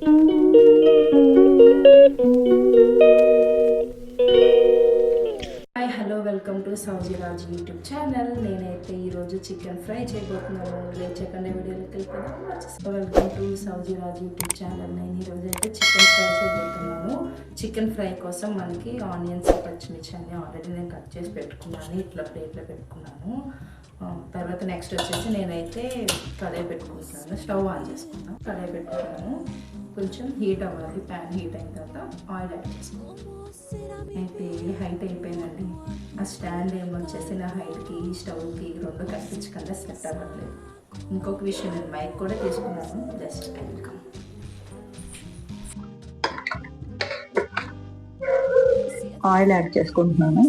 Hi hello welcome to సౌజీ Raj YouTube channel. నేనైతే ఈరోజు చికెన్ ఫ్రై చేయబోతున్నాను. లేచకుండా వీడియోలోకి వెళ్ళిపోదాం. వెల్కమ్ టు సౌజీ రాజ్ యూట్యూబ్ ఛానల్. నేను ఈరోజు అయితే చికెన్ ఫ్రై చేయబోతున్నాను. చికెన్ ఫ్రై కోసం మనకి ఆనియన్స్, పచ్చిమిర్చి అన్నీ ఆల్రెడీ నేను కట్ చేసి పెట్టుకున్నాను. ఇట్లా ప్లేట్లో పెట్టుకున్నాను. తర్వాత నెక్స్ట్ వచ్చేసి నేనైతే కడాయి పెట్టుకుంటున్నాను. స్టవ్ ఆన్ చేసుకున్నాను. కడాయి పెట్టుకున్నాను. కొంచెం హీట్ అవ్వాలి. ప్యాన్ హీట్ అయిన తర్వాత ఆయిల్ యాడ్ చేసుకున్నాను. అయితే హైట్ అయిపోయిందండి. ఆ స్టాండ్ ఏమొచ్చేసి నా హైట్కి స్టవ్కి రెండు కట్టించకుండా సెట్ అవ్వట్లేదు. ఇంకొక విషయం, నేను మైక్ కూడా తీసుకున్నాను. Just welcome. ఆయిల్ యాడ్ చేసుకుంటున్నాను.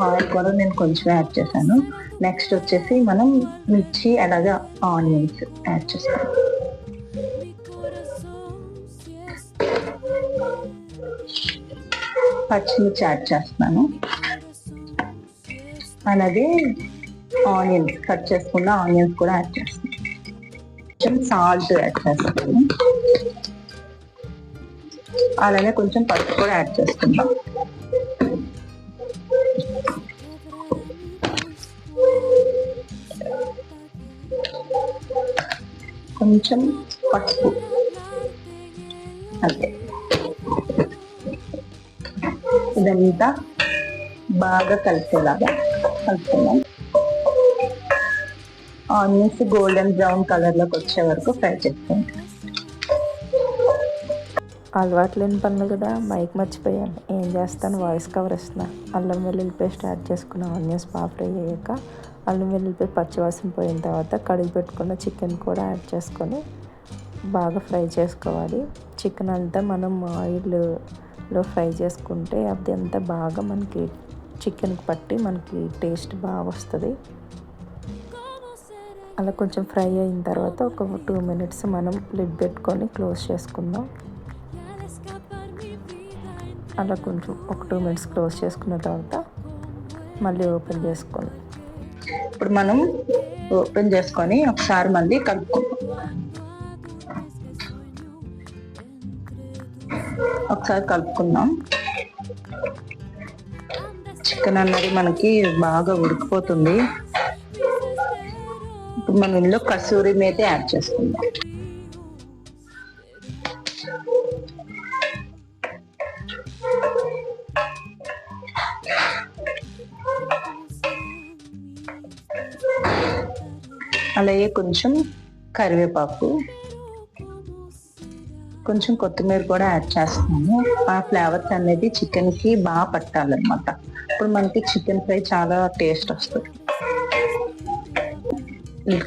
ఆయిల్ కూడా నేను కొంచెం యాడ్ చేశాను. నెక్స్ట్ వచ్చేసి మనం మిర్చి అలాగే ఆనియన్స్ యాడ్ చేస్తాం. పచ్చిమిర్చి యాడ్ చేస్తున్నాను. అలాగే ఆనియన్స్, కట్ చేసుకున్న ఆనియన్స్ కూడా యాడ్ చేస్తాను. కొంచెం సాల్ట్ యాడ్ చేస్తాను. అలాగే కొంచెం పసుపు కూడా యాడ్ చేసుకుంటాం. కొంచెం పసుపు అంతే. ఇదంతా బాగా కలిసేలాగా కలుపుకుందాం. ఆనియన్స్ గోల్డెన్ బ్రౌన్ కలర్లోకి వచ్చే వరకు ఫ్రై చేసుకుంటాం. అలవాటు లేని పనులు కదా, మైక్ మర్చిపోయాను. ఏం చేస్తాను, వాయిస్ కవర్ ఇస్తున్నా. అల్లం వెల్లుల్లి పేస్ట్ యాడ్ చేసుకున్న ఆనియన్స్ బాగా ఫ్రై అయ్యాక అల్లం వెల్లుల్లి పేస్ట్ పచ్చివాసన పోయిన తర్వాత కడిగి పెట్టుకున్న చికెన్ కూడా యాడ్ చేసుకొని బాగా ఫ్రై చేసుకోవాలి. చికెన్ అంతా మనం ఆయిల్లో ఫ్రై చేసుకుంటే అది అంతా బాగా మనకి చికెన్కి పట్టి మనకి టేస్ట్ బాగా వస్తుంది. అలా కొంచెం ఫ్రై అయిన తర్వాత ఒక 2 minutes మనం లిడ్ పెట్టుకొని క్లోజ్ చేసుకుందాం. అలా కొంచెం ఒక 2 minutes క్లోజ్ చేసుకున్న తర్వాత మళ్ళీ ఓపెన్ చేసుకోండి. ఇప్పుడు మనం ఓపెన్ చేసుకొని ఒకసారి మళ్ళీ కలుపుకుందాం. ఒకసారి కలుపుకుందాం. చికెన్ అన్నది మనకి బాగా ఉడికిపోతుంది. ఇప్పుడు మనం ఇందులో కసూరి మేతి యాడ్ చేసుకుందాం. అలాగే కొంచెం కరివేపాకు, కొంచెం కొత్తిమీర కూడా యాడ్ చేస్తున్నాము. ఆ ఫ్లేవర్స్ అనేది చికెన్కి బాగా పట్టాలన్నమాట. ఇప్పుడు మనకి చికెన్ ఫ్రై చాలా టేస్ట్ వస్తుంది.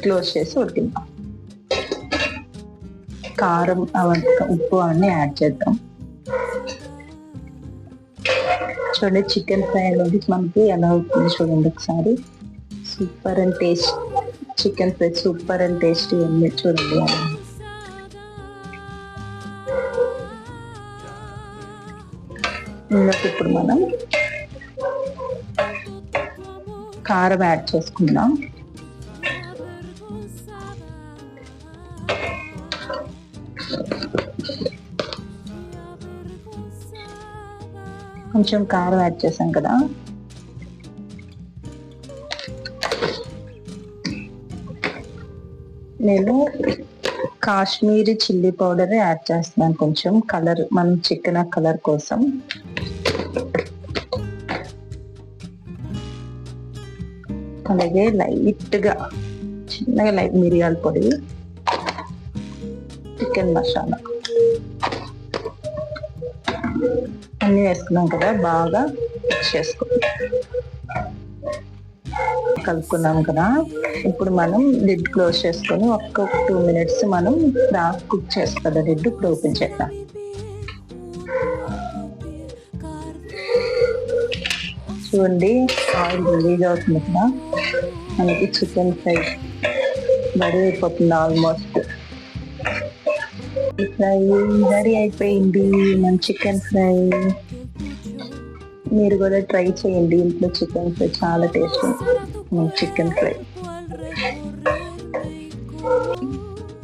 క్లోజ్ చేసి ఉడికిద్దాం. కారం, ఉప్పు అన్నీ యాడ్ చేద్దాం. చూడండి చికెన్ ఫ్రై అనేది మనకి ఎలా అవుతుంది చూడండి ఒకసారి. Super and taste chicken fry, super and tasty ఉంది చూడండి. ఇప్పుడు మనం కారం యాడ్ చేసుకుందాం. కొంచెం కారం యాడ్ చేసాం కదా, నేను కాశ్మీరీ చిల్లీ పౌడర్ యాడ్ చేస్తున్నాను. కొంచెం కలర్, మనం చికెన్ కలర్ కోసం. అలాగే లైట్గా చిన్నగా మిరియాల పొడి, చికెన్ మసాలా అన్నీ వేసుకున్నాం కదా, బాగా మిక్స్ చేసుకుంటాం. కలుపుకున్నాం కదా. ఇప్పుడు మనం లిడ్ క్లోజ్ చేసుకొని ఒక 2 minutes మనం కుక్ చేసుకోవాలి. లిడ్ ఇప్పుడు ఓపెన్ చేద్దాం. చూడండి ఆయిల్ రిలీజ్ అవుతుంది కదా, మనకి చికెన్ ఫ్రై రెడీ అయిపోతుంది. ఆల్మోస్ట్ ఫ్రై రెడీ అయిపోయింది మన చికెన్ ఫ్రై. మీరు కూడా ట్రై చేయండి ఇంట్లో చికెన్ ఫ్రై, చాలా టేస్ట్ చికెన్ ఫ్రై.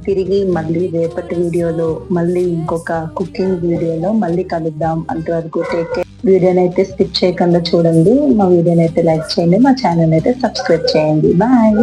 తిరిగి మళ్ళీ రేపటి వీడియోలో మళ్ళీ ఇంకొక కుకింగ్ వీడియోలో మళ్ళీ కలుద్దాం. అంతవరకు టేక్ కేర్. వీడియోని అయితే స్కిప్ చేయకుండా చూడండి. మా వీడియోని అయితే లైక్ చేయండి, మా ఛానల్ అయితే సబ్స్క్రైబ్ చేయండి. బాయ్.